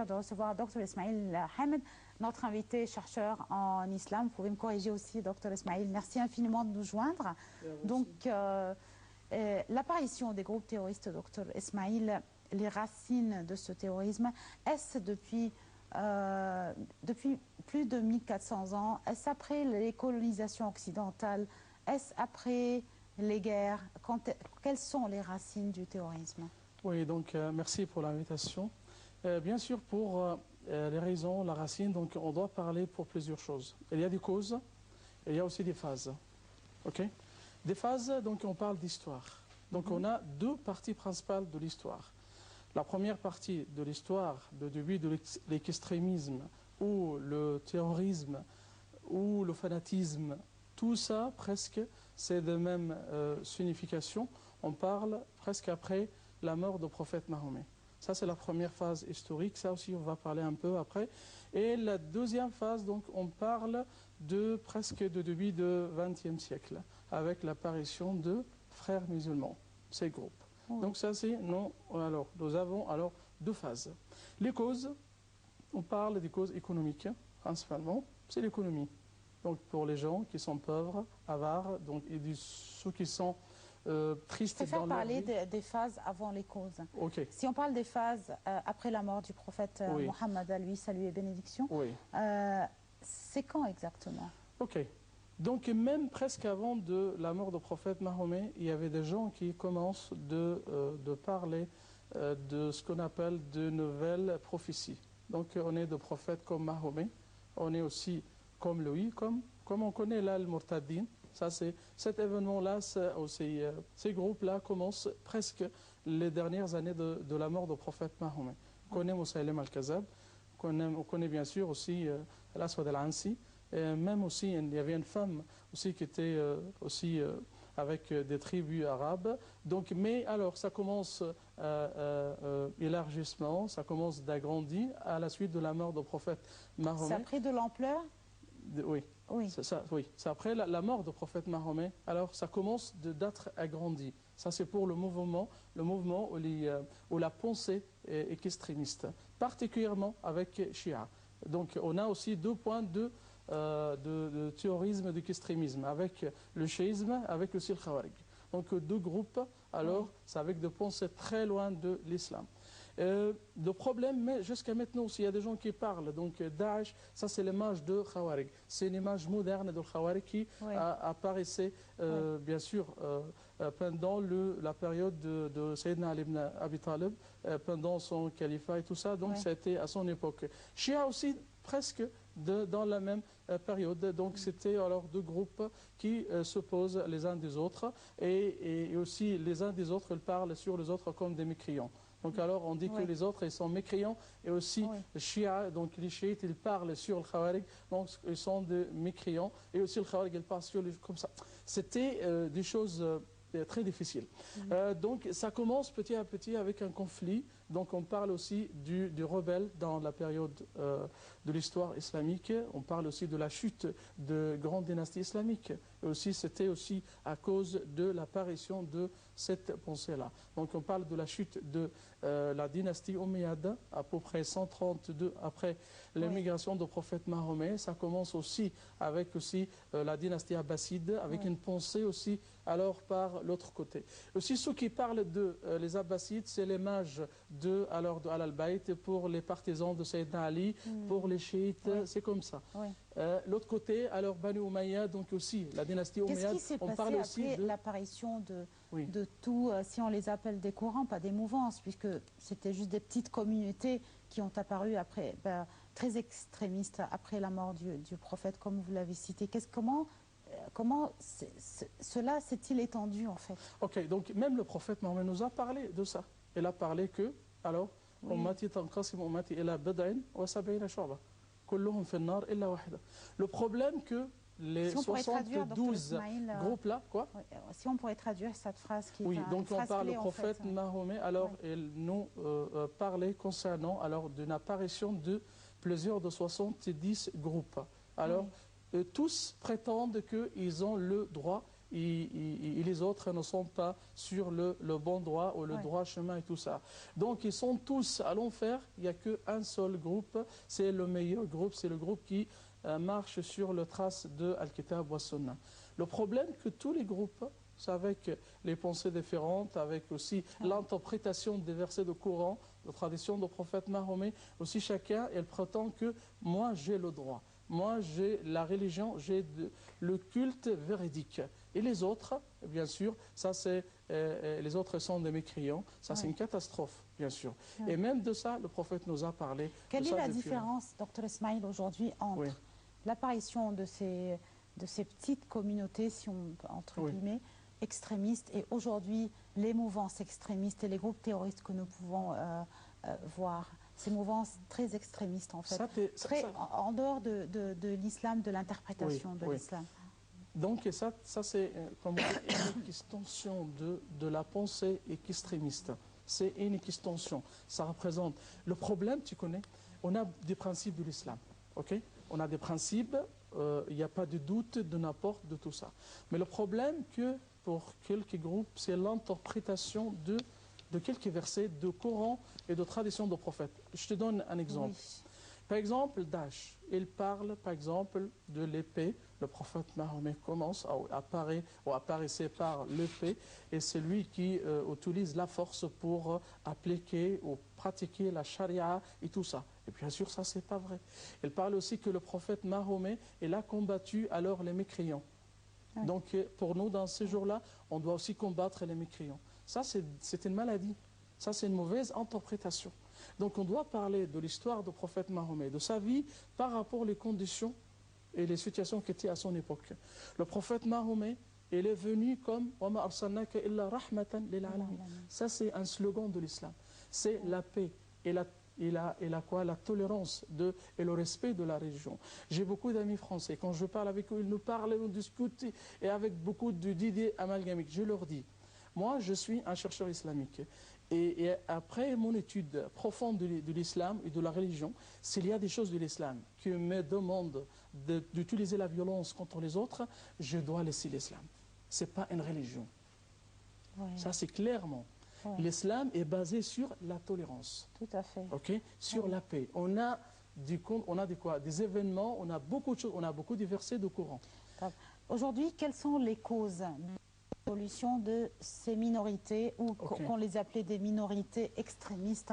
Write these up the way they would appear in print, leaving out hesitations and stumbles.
de recevoir Dr Ismail Hamed, notre invité chercheur en islam. Vous pouvez me corriger aussi, Dr Ismail. Merci infiniment de nous joindre. Donc, l'apparition des groupes terroristes, Dr Ismail, les racines de ce terrorisme, est-ce depuis plus de 1400 ans? Est-ce après les colonisations occidentales? Est-ce après les guerres? Quelles sont les racines du terrorisme? Oui, donc merci pour l'invitation. Bien sûr, pour les raisons, la racine, donc on doit parler pour plusieurs choses. Il y a des causes et il y a aussi des phases. Ok? Des phases, donc on parle d'histoire. Donc on a deux parties principales de l'histoire. La première partie de l'histoire, de début de l'extrémisme ou le terrorisme ou le fanatisme, tout ça presque c'est de même signification. On parle presque après la mort du prophète Mahomet. Ça c'est la première phase historique, ça aussi on va parler un peu après. Et la deuxième phase, donc on parle de presque de début du XXe siècle, avec l'apparition de frères musulmans, ces groupes. Donc ça c'est, alors, nous avons alors deux phases. Les causes, on parle des causes économiques principalement, c'est l'économie. Donc pour les gens qui sont pauvres, avares, donc, et ceux qui sont tristes dans leur vie. Je préfère parler des phases avant les causes. Okay. Si on parle des phases après la mort du prophète Mohammed, à lui, salut et bénédiction, c'est quand exactement? Ok. Donc même presque avant de la mort du prophète Mahomet, il y avait des gens qui commencent de parler de ce qu'on appelle de nouvelles prophéties. Donc on est de prophètes comme Mahomet, on est aussi comme lui, comme on connaît là le Murtadin. Ça, cet événement-là, ces groupes-là commencent presque les dernières années de la mort du prophète Mahomet. On connaît Moussaïlem al-Kazab, on connaît bien sûr aussi l'Aswad al-Ansi. Même aussi, il y avait une femme aussi qui était aussi avec des tribus arabes. Donc, mais alors, ça commence élargissement, ça commence d'agrandir à la suite de la mort du prophète Mahomet. Ça a pris de l'ampleur? Oui. C'est après la mort du prophète Mahomet. Alors, ça commence d'être agrandi. Ça, c'est pour le mouvement où la pensée est extrémiste, particulièrement avec Shia. Donc, on a aussi deux points de terrorisme, d'extrémisme, avec le chiisme, avec aussi le khawarij. Donc deux groupes, alors c'est avec des pensées très loin de l'islam. Le problème, mais jusqu'à maintenant aussi, il y a des gens qui parlent, donc Daesh, ça c'est l'image de Khawarij. C'est une image moderne de Khawarij qui apparaissait, bien sûr, pendant la période de Sayyidina Ali ibn Abi Talib, pendant son califat et tout ça, donc c'était à son époque. Shia aussi, presque dans la même période. Donc c'était alors deux groupes qui s'opposent les uns des autres et aussi les uns des autres ils parlent sur les autres comme des mécréants. Donc alors on dit que les autres ils sont mécréants et aussi les Shia, donc les chiites ils parlent sur le Khawarij, donc ils sont des mécréants et aussi le Khawarij ils parlent sur les comme ça. C'était des choses très difficiles. Donc ça commence petit à petit avec un conflit. Donc on parle aussi du rebelle dans la période de l'histoire islamique. On parle aussi de la chute de grandes dynasties islamiques. Et aussi c'était aussi à cause de l'apparition de cette pensée-là. Donc on parle de la chute de la dynastie Omeyyade, à peu près 132 après l'émigration du prophète Mahomet. Ça commence aussi avec aussi la dynastie abbasside, avec une pensée aussi alors par l'autre côté. Aussi ceux qui parlent de les abbassides, c'est l'image de Al-Bayt pour les partisans de Sayyidina Ali, pour les chiites, c'est comme ça. L'autre côté, alors Banu Umayya, donc aussi la dynastie Omeyyade, on parle aussi après l'apparition de tout, si on les appelle des courants, pas des mouvances, puisque c'était juste des petites communautés qui ont apparu après, très extrémistes après la mort du prophète, comme vous l'avez cité. Comment cela s'est-il étendu en fait? Ok, donc même le prophète Mohammed nous a parlé de ça. Il a parlé que, alors, le problème que les 72 groupes-là, quoi? Si on pourrait traduire cette phrase qui est donc on parle du prophète Mahomet, alors il nous parlait concernant alors d'une apparition de plusieurs de 70 groupes. Alors, tous prétendent qu'ils ont le droit et les autres ne sont pas sur le bon droit ou le droit chemin et tout ça. Donc ils sont tous à l'enfer, il n'y a qu'un seul groupe, c'est le meilleur groupe, c'est le groupe qui marche sur le trace de Al-Kitab wa Sunnah. Le problème que tous les groupes, c'est avec les pensées différentes, avec aussi l'interprétation des versets de Coran, de tradition du prophète Mahomet, aussi chacun, elle prétend que moi j'ai le droit, moi j'ai la religion, j'ai le culte véridique. Et les autres, bien sûr, ça c'est les autres sont des mécréants, ça c'est une catastrophe, bien sûr. Et même de ça, le prophète nous a parlé. Quelle est la différence, Dr Ismail, aujourd'hui entre l'apparition de ces petites communautés, si on, entre guillemets, extrémistes, et aujourd'hui les mouvances extrémistes et les groupes terroristes que nous pouvons voir, ces mouvances très extrémistes en fait, en dehors de l'islam, de l'interprétation de l'islam. Donc ça c'est comme une extension de la pensée extrémiste. C'est une extension. Ça représente le problème, tu connais. On a des principes de l'islam, ok? On a des principes. Il n'y a pas de doute de n'importe de tout ça. Mais le problème que pour quelques groupes, c'est l'interprétation de quelques versets de Coran et de tradition de prophètes. Je te donne un exemple. Par exemple, Daesh, il parle par exemple de l'épée. Le prophète Mahomet commence à apparaître par l'épée et c'est lui qui utilise la force pour appliquer ou pratiquer la charia et tout ça. Et bien sûr, ça c'est pas vrai. Il parle aussi que le prophète Mahomet, il a combattu alors les mécréants. Donc pour nous, dans ces jours-là, on doit aussi combattre les mécréants. Ça c'est une maladie. Ça c'est une mauvaise interprétation. Donc on doit parler de l'histoire du prophète Mahomet, de sa vie par rapport aux conditions et les situations qui étaient à son époque. Le prophète Mahomet, il est venu comme « Wa ma arsalnaka illa rahmatan lil alamin ». Ça c'est un slogan de l'islam. C'est la paix et la tolérance et le respect de la religion. J'ai beaucoup d'amis français. Quand je parle avec eux, ils nous parlent, ils nous discutent et avec beaucoup d'idées amalgamiques. Je leur dis, moi je suis un chercheur islamique. Et après mon étude profonde de l'islam et de la religion, s'il y a des choses de l'islam qui me demandent d'utiliser la violence contre les autres, je dois laisser l'islam. Ce n'est pas une religion. Ça c'est clairement. L'islam est basé sur la tolérance. Tout à fait. Okay? Sur la paix. On a des événements, on a beaucoup de choses, on a beaucoup de versets de Coran. Aujourd'hui, quelles sont les causes l'évolution de ces minorités, ou qu'on les appelait des minorités extrémistes?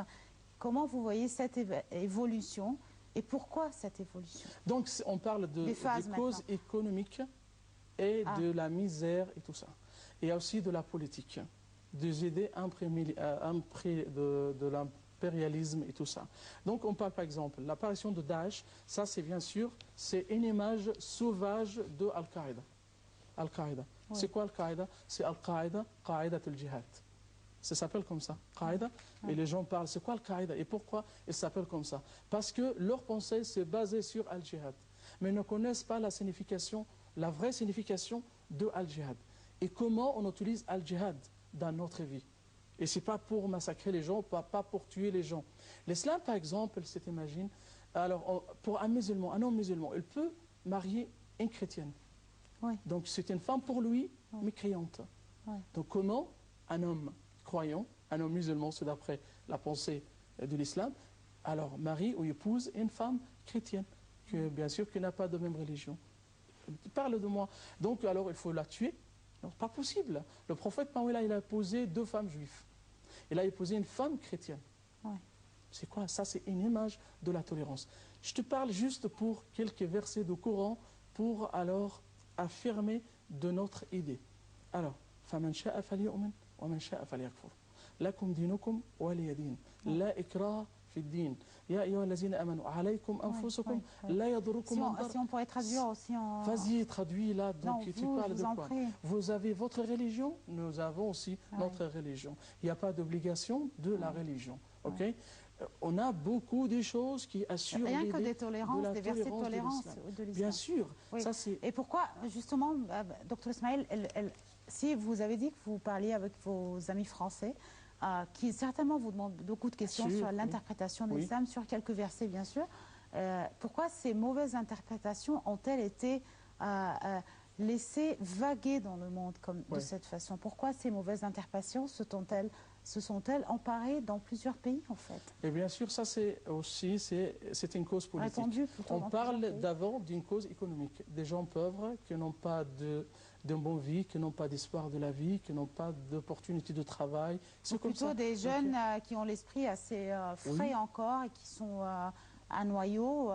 Comment vous voyez cette évolution et pourquoi cette évolution? Donc on parle des causes économiques et de la misère et tout ça. Il y a aussi de la politique, des idées de l'impérialisme et tout ça. Donc on parle par exemple, l'apparition de Daesh, ça c'est bien sûr, c'est une image sauvage de Al-Qaïda. Al-Qaïda. C'est quoi Al-Qaïda? C'est Al-Qaïda, Qaïda al-Jihad. Ça s'appelle comme ça, Qaïda. Et les gens parlent, c'est quoi Al-Qaïda? Et pourquoi il s'appelle comme ça? Parce que leur pensée c'est basée sur Al-Jihad. Mais ils ne connaissent pas la signification, la vraie signification de Al-Jihad. Et comment on utilise Al-Jihad dans notre vie. Et ce n'est pas pour massacrer les gens, pas pour tuer les gens. L'islam, par exemple, c'est imagine, alors pour un musulman, un homme musulman, il peut marier une chrétienne. Donc c'est une femme pour lui, mais croyante. Donc comment un homme croyant, un homme musulman, c'est d'après la pensée de l'islam, alors marie ou épouse une femme chrétienne, que bien sûr qui n'a pas de même religion. Parle de moi. Donc alors il faut la tuer. Non, pas possible. Le prophète Mahomet, il a épousé 2 femmes juives. Il a épousé une femme chrétienne. C'est quoi? Ça, c'est une image de la tolérance. Je te parle juste pour quelques versets du Coran pour alors affirmer de notre idée. Alors, فَمَنْ شَاءَ فَلْيُؤْمِنْ وَمَنْ شَاءَ فَلْيَكْفُرْ لَكُمْ دِينُكُمْ وَلِيَ دِينٍ لَا إِكْرَاهَ في الدين يا أيها الذين آمنوا عليكم أنفسكم لا يضركم من ضر. Si on pourrait traduire aussi en... Vas-y, traduis là. Donc tu parles de quoi? Vous avez votre religion, nous avons aussi notre religion. Il n'y a pas d'obligation de la religion. Ok? On a beaucoup de choses qui assurent rien que des tolérances, des versets de tolérance de l'islam. Bien sûr. Ça, et pourquoi, justement, Dr Ismail, si vous avez dit que vous parliez avec vos amis français, qui certainement vous demandent beaucoup de questions sur l'interprétation de l'islam, sur quelques versets bien sûr, pourquoi ces mauvaises interprétations ont-elles été laissé vaguer dans le monde de cette façon? Pourquoi ces mauvaises interprétations se sont-elles emparées dans plusieurs pays, en fait? Et bien sûr, ça c'est aussi c'est une cause politique. On parle d'avant d'une cause économique. Des gens pauvres qui n'ont pas de bonne vie, qui n'ont pas d'espoir de la vie, qui n'ont pas d'opportunité de travail. C'est plutôt des jeunes qui ont l'esprit assez frais encore et qui sont un noyau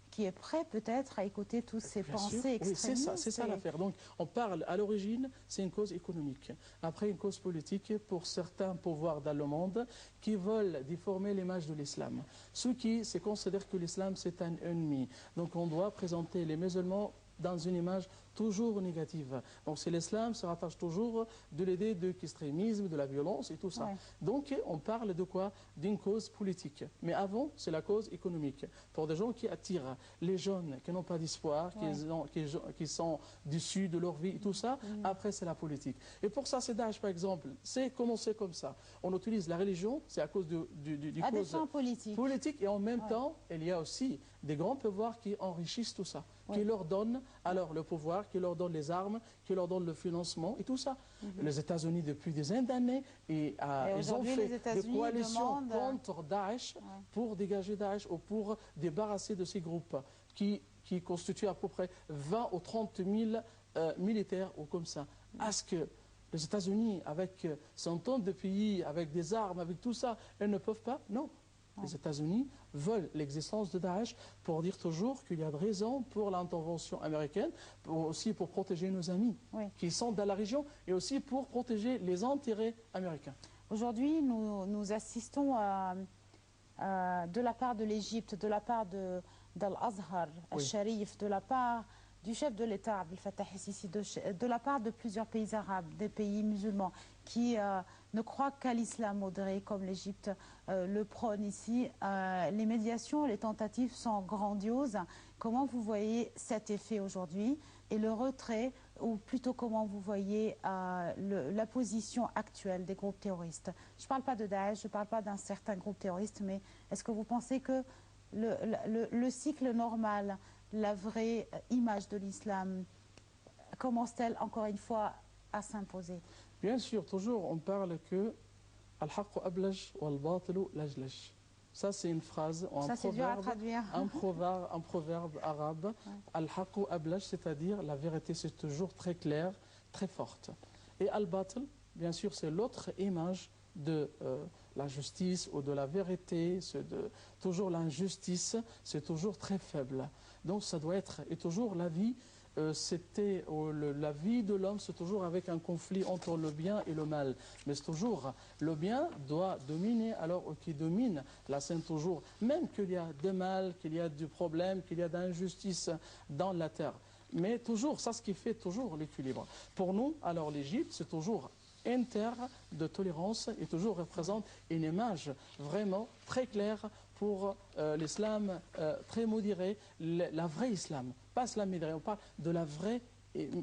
qui est prêt peut-être à écouter tous ces pensées extrémistes. Oui, c'est ça l'affaire. Donc on parle à l'origine, c'est une cause économique. Après une cause politique pour certains pouvoirs dans le monde qui veulent déformer l'image de l'islam. Ceux qui considèrent que l'islam c'est un ennemi. Donc on doit présenter les musulmans dans une image toujours négative. Donc c'est l'islam se rattache toujours de l'idée de l'extrémisme, de la violence et tout ça. Donc on parle de quoi? D'une cause politique. Mais avant, c'est la cause économique. Pour des gens qui attirent les jeunes qui n'ont pas d'espoir, qui sont déçus de leur vie et tout ça, après c'est la politique. Et pour ça, c'est Daesh par exemple, c'est commencé comme ça. On utilise la religion, c'est à cause du cause politique et en même temps, il y a aussi des grands pouvoirs qui enrichissent tout ça, qui leur donnent alors le pouvoir, qui leur donnent les armes, qui leur donnent le financement et tout ça. Les États-Unis, depuis des années, ils ont fait des coalitions contre Daesh pour dégager Daesh ou pour débarrasser de ces groupes qui constituent à peu près 20 ou 30 000 militaires ou comme ça. Est-ce que les États-Unis, avec centaines de pays, avec des armes, avec tout ça, elles ne peuvent pas? Non. Les États-Unis veulent l'existence de Daesh pour dire toujours qu'il y a de raisons pour l'intervention américaine, aussi pour protéger nos amis qui sont dans la région et aussi pour protéger les intérêts américains. Aujourd'hui, nous assistons de la part de l'Égypte, de la part d'Al-Azhar, al-Sharif, de la part du chef de l'État, Abdel Fattah el-Sisi, de la part de plusieurs pays arabes, des pays musulmans, qui ne croient qu'à l'islam modéré, comme l'Égypte le prône ici. Les médiations, les tentatives sont grandioses. Comment vous voyez cet effet aujourd'hui et le retrait, ou plutôt comment vous voyez la position actuelle des groupes terroristes? Je ne parle pas de Daesh, je ne parle pas d'un certain groupe terroriste, mais est-ce que vous pensez que le cycle normal, la vraie image de l'islam, commence-t-elle encore une fois à s'imposer? Bien sûr, toujours on parle que Al-Haqqu ablaj wal-Batilu lajlaj. Ça c'est une phrase, un proverbe arabe. Al-Haqqu ablaj, c'est-à-dire la vérité c'est toujours très clair, très forte. Et Al-Batil, bien sûr, c'est l'autre image de la justice ou de la vérité, toujours l'injustice, c'est toujours très faible. Donc ça doit être, et toujours la vie, la vie de l'homme, c'est toujours avec un conflit entre le bien et le mal. Mais c'est toujours, le bien doit dominer, alors qui domine la scène toujours, même qu'il y a de mal, qu'il y a du problème, qu'il y a d'injustice dans la terre. Mais toujours, ça ce qui fait toujours l'équilibre. Pour nous, alors l'Égypte, c'est toujours une terre de tolérance et toujours représente une image vraiment très claire pour l'islam très modéré, la vraie islam, pas l'islam modéré, on parle de la vraie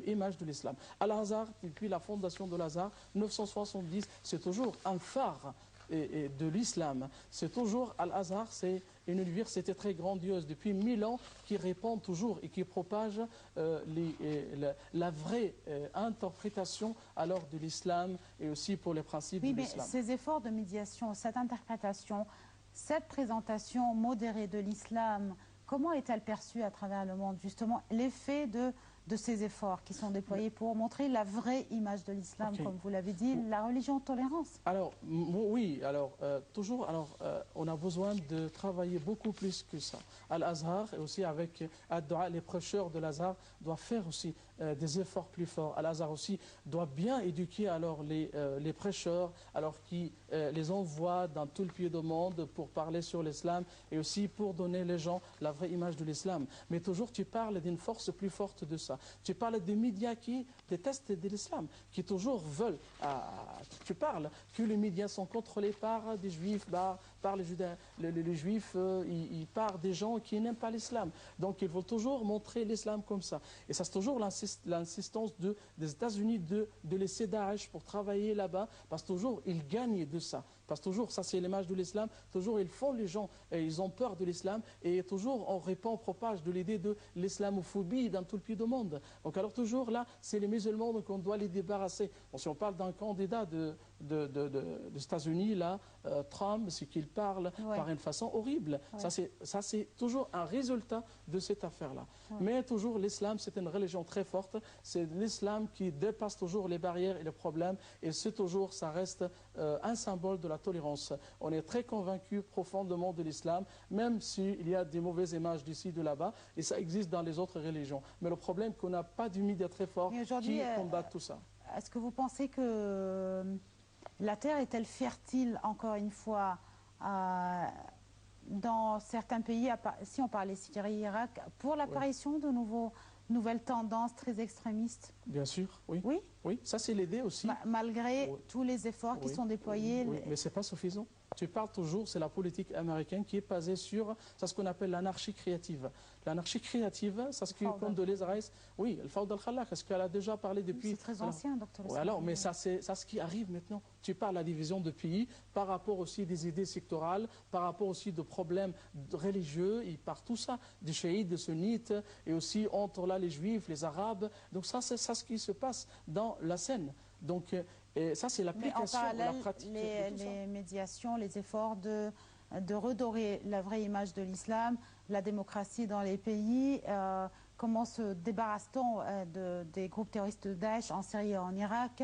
image de l'islam. Al-Azhar, depuis la fondation de l'Azhar, 970, c'est toujours un phare de l'islam. C'est toujours Al-Azhar, c'est une université très grandiose depuis 1000 ans qui répand toujours et qui propage la vraie interprétation alors de l'islam et aussi pour les principes de l'islam. Mais ces efforts de médiation, cette interprétation, cette présentation modérée de l'islam, comment est-elle perçue à travers le monde? Justement, l'effet de ces efforts qui sont déployés pour montrer la vraie image de l'islam, comme vous l'avez dit, la religion de tolérance. Alors, oui, toujours, on a besoin de travailler beaucoup plus que ça. Al-Azhar, et aussi avec Ad-Dua, les prêcheurs de l'Azhar doivent faire aussi des efforts plus forts. Al-Azhar aussi doit bien éduquer alors les prêcheurs, alors qui les envoient dans tout le pays du monde pour parler sur l'islam et aussi pour donner les gens la vraie image de l'islam. Mais toujours, tu parles d'une force plus forte de ça. Tu parles des médias qui détestent l'islam, qui toujours veulent, tu parles, que les médias sont contrôlés par des juifs, par les juifs, ils parlent des gens qui n'aiment pas l'islam. Donc ils veulent toujours montrer l'islam comme ça. Et ça c'est toujours l'insistance des États-Unis de laisser Daesh pour travailler là-bas, parce que toujours ils gagnent de ça. Parce que toujours, ça c'est l'image de l'islam, toujours ils font les gens, et ils ont peur de l'islam, et toujours on répand, propage de l'idée de l'islamophobie dans tout le pays du monde. Donc alors toujours là, c'est les musulmans, donc on doit les débarrasser. Bon, si on parle d'un candidat des États-Unis, là, Trump, c'est qu'il parle par une façon horrible. Ça c'est toujours un résultat de cette affaire-là. Mais toujours l'islam, c'est une religion très forte, c'est l'islam qui dépasse toujours les barrières et les problèmes, et c'est toujours, ça reste un symbole de la tolérance. On est très convaincu profondément de l'islam, même s'il y a des mauvaises images d'ici, de là-bas, et ça existe dans les autres religions. Mais le problème, c'est qu'on n'a pas de médias très forts qui combattent tout ça. Est-ce que vous pensez que la terre est-elle fertile, encore une fois, dans certains pays, si on parlait Syrie, Irak, pour l'apparition de nouvelles tendances très extrémistes? Bien sûr, oui. Oui, oui, ça c'est l'idée aussi. Malgré tous les efforts qui sont déployés. Oui, mais ce n'est pas suffisant. Tu parles toujours, c'est la politique américaine qui est basée sur ce qu'on appelle l'anarchie créative. L'anarchie créative, c'est ce qui compte de l'Israël. Oui, le Fawd al-Khalaq, est-ce qu'elle a déjà parlé depuis... C'est très ancien, docteur. Oui, alors, mais ça, c'est ce qui arrive maintenant. Tu parles de la division de pays par rapport aussi des idées sectorales, par rapport aussi de problèmes religieux, il part tout ça, des chiites, des sunnites, et aussi entre là les juifs, les arabes. Donc ça, c'est ça ce qui se passe dans la scène. Donc, et ça, c'est l'application, la pratique. Les médiations, les efforts de redorer la vraie image de l'islam, la démocratie dans les pays, comment se débarrasse-t-on des groupes terroristes de Daesh en Syrie et en Irak,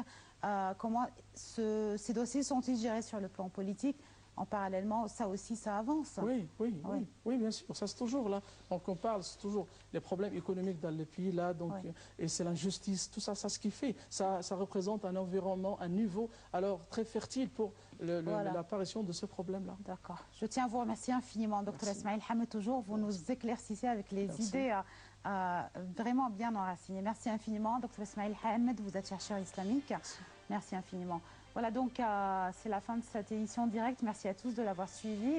comment ces dossiers sont-ils gérés sur le plan politique? En parallèlement, ça aussi, ça avance. Oui, bien sûr. Ça, c'est toujours là. Donc, on parle, c'est toujours les problèmes économiques dans les pays là. Donc, et c'est l'injustice, tout ça, ça, ce qui fait. Ça représente un environnement, un niveau, alors très fertile pour l'apparition de ce problème-là. D'accord. Je tiens à vous remercier infiniment, Dr Esmaïl Hammed. Toujours, vous nous éclaircissez avec les idées vraiment bien enracinées. Merci infiniment, Dr Esmaïl Hammed. Vous êtes chercheur islamique. Merci infiniment. Voilà, donc c'est la fin de cette édition directe. Merci à tous de l'avoir suivi.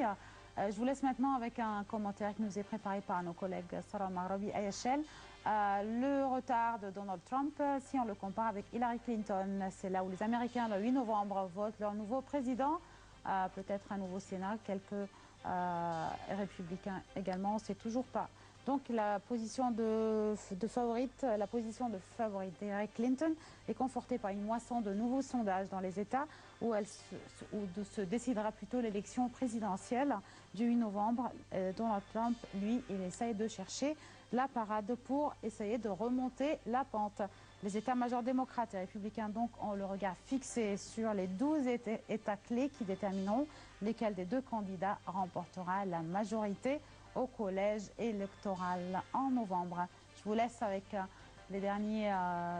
Je vous laisse maintenant avec un commentaire qui nous est préparé par nos collègues Sarah Maghrabi et Ayachel. Le retard de Donald Trump, si on le compare avec Hillary Clinton, c'est là où les Américains, le 8 novembre, votent leur nouveau président, peut-être un nouveau Sénat, quelques républicains également, on ne sait toujours pas. Donc la position de favorite d'Hillary Clinton est confortée par une moisson de nouveaux sondages dans les États où se décidera plutôt l'élection présidentielle du 8 novembre. Donald Trump, lui, il essaye de chercher la parade pour essayer de remonter la pente. Les états-majors démocrates et républicains donc ont le regard fixé sur les 12 États clés qui détermineront lesquels des deux candidats remportera la majorité au collège électoral en novembre. Je vous laisse avec les derniers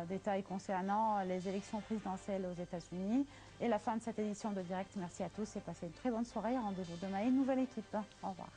détails concernant les élections présidentielles aux États-Unis et la fin de cette édition de Direct. Merci à tous et passez une très bonne soirée. Rendez-vous demain et une nouvelle équipe. Au revoir.